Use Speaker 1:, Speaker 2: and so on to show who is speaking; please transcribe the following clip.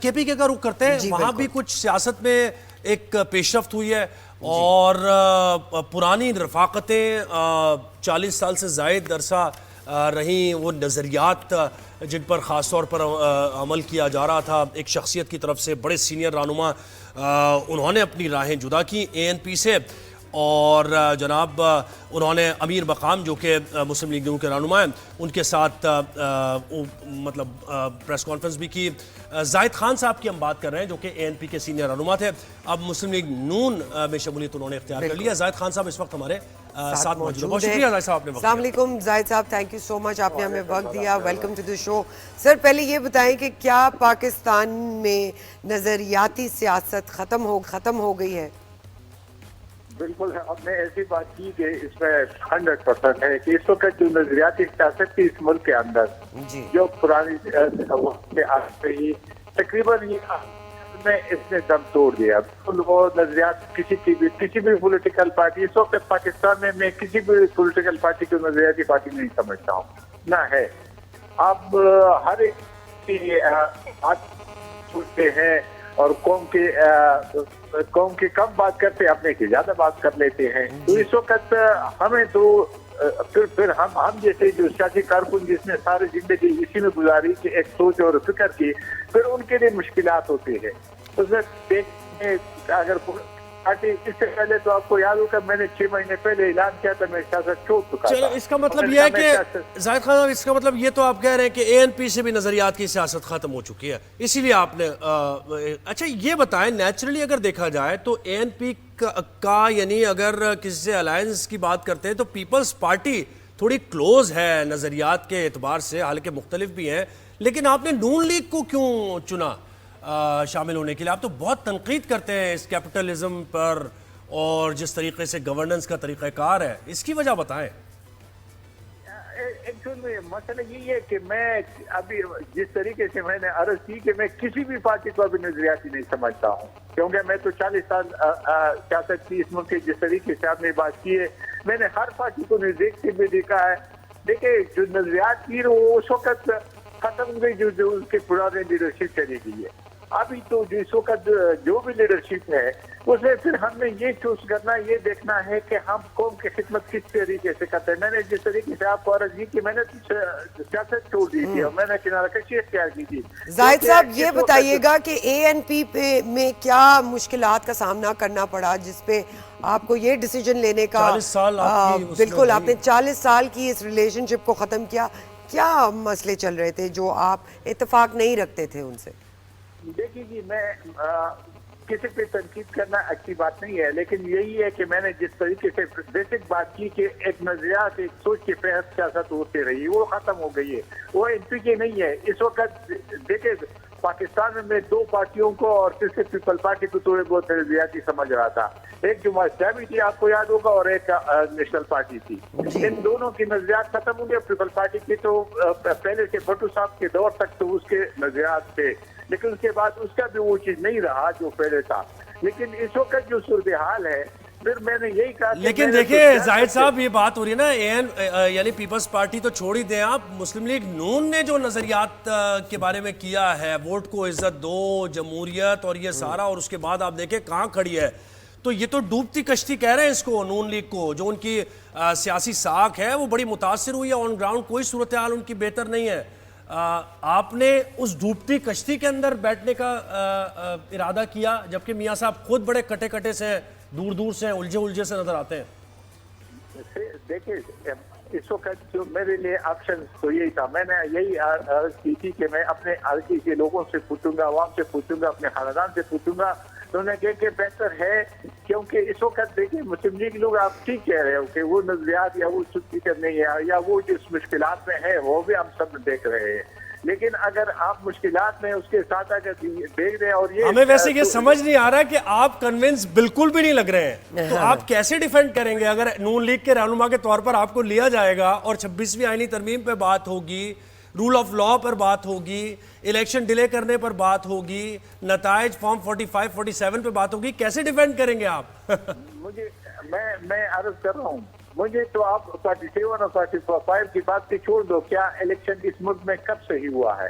Speaker 1: KPK کا رخ کرتے ہیں، وہاں بھی کچھ سیاست میں ایک پیش رفت ہوئی ہے اور پرانی رفاقتیں 40 سال سے زائد عرصہ رہیں، وہ نظریات جن پر خاص طور پر عمل کیا جا رہا تھا ایک شخصیت کی طرف سے، بڑے سینئر رہنما، انہوں نے اپنی راہیں جدا کی ANP سے، اور جناب انہوں نے امیر مقام جو کہ مسلم لیگ کے رہنما ہیں ان کے ساتھ مطلب پریس کانفرنس بھی کی۔ زاہد خان صاحب کی ہم بات کر رہے ہیں جو کہ ANP کے سینئر رہنما تھے، اب مسلم لیگ نون میں شمولیت انہوں نے اختیار کر لیا۔ زاہد خان صاحب اس وقت ہمارے ساتھ موجود ہیں، بہت شکریہ زاہد صاحب نے وقت دیا۔
Speaker 2: السلام علیکم زاہد صاحب، تھینک یو سو مچ، آپ نے ہمیں وقت دیا، ویلکم ٹو دی شو۔ سر پہلے یہ بتائیں کہ کیا پاکستان میں نظریاتی سیاست ختم ہو گئی ہے؟
Speaker 3: بالکل، ہم نے ایسی بات کی کہ اس میں 100% ہے کہ اس وقت جو نظریاتی سیاست تھی اس ملک کے اندر جو پرانی سے آج رہی تقریباً میں اس نے دم توڑ دیا۔ وہ نظریات کسی بھی پولیٹیکل پارٹی، اس وقت پاکستان میں کسی بھی پولیٹیکل پارٹی کو نظریاتی پارٹی نہیں سمجھتا ہوں، نہ ہے۔ اب ہر ایک سنتے ہیں اور قوم کی کم بات کرتے، اپنے کی زیادہ بات کر لیتے ہیں۔ تو اس وقت ہمیں تو پھر ہم جیسے جو سیاسی کارکن جس نے ساری زندگی اسی میں گزاری کہ ایک سوچ اور فکر کی، پھر ان کے لیے مشکلات ہوتی ہے۔ اس میں اگر پارٹی اس سے پہلے تو آپ کو یاد ہوگا میں نے 6 مہینے پہلے اعلان کیا تھا میں سیاست چھوڑ چکا تھا۔
Speaker 1: اس کا مطلب یہ ہے کہ زاہد خان، اس کا مطلب یہ تو آپ کہہ رہے ہیں کہ ANP سے بھی نظریات کی سیاست ختم ہو چکی ہے، اسی لیے آپ نے اچھا یہ بتائیں نیچرلی اگر دیکھا جائے تو ANP کا یعنی اگر کسی سے الائنس کی بات کرتے ہیں تو پیپلز پارٹی تھوڑی کلوز ہے نظریات کے اعتبار سے، حالانکہ مختلف بھی ہیں، لیکن آپ نے نون لیگ کو کیوں چنا شامل ہونے کے لیے؟ آپ تو بہت تنقید کرتے ہیں اس کیپٹلزم پر اور جس طریقے سے گورننس کا طریقہ کار ہے، اس کی وجہ بتائیں۔
Speaker 3: ایکچولی مسئلہ یہ ہے کہ میں ابھی جس طریقے سے میں نے عرض کی کہ میں کسی بھی پارٹی کو ابھی نظریاتی نہیں سمجھتا ہوں، کیونکہ میں تو 40 سال سیاست کی اس ملک کے جس طریقے سے آپ نے بات کی ہے، میں نے ہر پارٹی کو دیکھتے بھی دیکھا ہے۔ دیکھیں جو نظریات کی وہ اس وقت ختم ہوئی جو اس کے پرانے لیڈرشپ چلی گئی ہے۔ ابھی تو اس وقت جو بھی لیڈرشپ ہے اس میں پھر ہم نے یہ چوز کرنا، یہ دیکھنا ہے کہ ہم قوم کی خدمت کس طریقے سے کرتے ہیں۔ میں نے جس طریقے سے آپ کو عرض کی کہ میں نے سیاست چھوڑ دی تھی اور میں نے کنارہ کشی اختیار کی تھی۔
Speaker 2: زاہد صاحب یہ بتائیے گا کہ ANP میں کیا مشکلات کا سامنا کرنا پڑا جس پہ آپ کو یہ ڈیسیجن لینے کا؟
Speaker 1: 40 سال آپ کی
Speaker 2: بالکل، آپ نے 40 سال کی اس ریلیشن شپ کو ختم کیا، کیا مسئلے چل رہے تھے جو آپ اتفاق نہیں رکھتے تھے ان سے؟
Speaker 3: دیکھیے جی، میں کسی پہ تنقید کرنا اچھی بات نہیں ہے، لیکن یہی ہے کہ میں نے جس طریقے سے بیسک بات کی کہ ایک نظریات ایک سوچ کے تحت سیاست ہوتی رہی وہ ختم ہو گئی ہے، وہ NPK نہیں ہے اس وقت۔ دیکھیں پاکستان میں 2 پارٹیوں کو اور تیسرے پیپل پارٹی کو تھوڑے بہت نظریاتی سمجھ رہا تھا، ایک جماعت اسلامی تھی آپ کو یاد ہوگا اور ایک نیشنل پارٹی تھی۔ ان دونوں کی نظریات ختم ہو گئے۔ پیپل پارٹی کی تو پہلے سے بھٹو صاحب کے دور تک تو اس کے نظریات تھے، لیکن اس کے بعد اس کا بھی وہ چیز نہیں رہا جو پہلے تھا۔ لیکن اس وقت جو صورتحال ہے پھر میں نے یہی کہا،
Speaker 1: لیکن دیکھیں زاہد صاحب یہ بات ہو رہی ہے نا یعنی پیپلز پارٹی تو چھوڑ ہی دیں آپ، مسلم لیگ نون نے جو نظریات کے بارے میں کیا ہے، ووٹ کو عزت دو، جمہوریت اور یہ سارا، اور اس کے بعد آپ دیکھیں کہاں کھڑی ہے، تو یہ تو ڈوبتی کشتی کہہ رہے ہیں اس کو، نون لیگ کو، جو ان کی سیاسی ساکھ ہے وہ بڑی متاثر ہوئی ہے، آن گراؤنڈ کوئی صورتحال ان کی بہتر نہیں ہے۔ آپ نے اس ڈوبتی کشتی کے اندر بیٹھنے کا ارادہ کیا جبکہ میاں صاحب خود بڑے کٹے کٹے سے دور دور سے الجھے سے نظر آتے ہیں۔
Speaker 3: دیکھیں اس وقت جو میرے لیے آپشن تو یہی تھا، میں نے یہی عرض کی تھی کہ میں اپنے حلقے کے لوگوں سے پوچھوں گا، عوام سے پوچھوں گا، اپنے خاندان سے پوچھوں گا، تو انہوں نے کہا کہ بہتر ہے، کیونکہ اس وقت دیکھیں مسلم لیگ لوگ آپ ٹھیک کہہ رہے ہو کہ وہ نظریات یا وہ فکر نہیں ہے یا وہ جس مشکلات میں ہے وہ بھی ہم سب دیکھ رہے ہیں، لیکن اگر آپ مشکلات میں اس کے ساتھ اگر دیکھ رہے ہیں اور یہ
Speaker 1: ہمیں ویسے یہ سمجھ نہیں آ رہا کہ آپ کنونس بالکل بھی نہیں لگ رہے ہیں، تو آپ کیسے ڈیفینڈ کریں گے اگر نون لیگ کے رہنما کے طور پر آپ کو لیا جائے گا اور 26ویں آئینی ترمیم پہ بات ہوگی، رول آف لا پر بات ہوگی، الیکشن ڈیلے کرنے پر بات ہوگی، نتائج فارم 45 47 پہ بات ہوگی، کیسے ڈیفینڈ کریں گے آپ؟
Speaker 3: میں عرض کر رہا ہوں، مجھے تو آپ 47 اور 45 کی بات سے چھوڑ دو، کیا الیکشن اس ملک میں کب صحیح ہوا ہے؟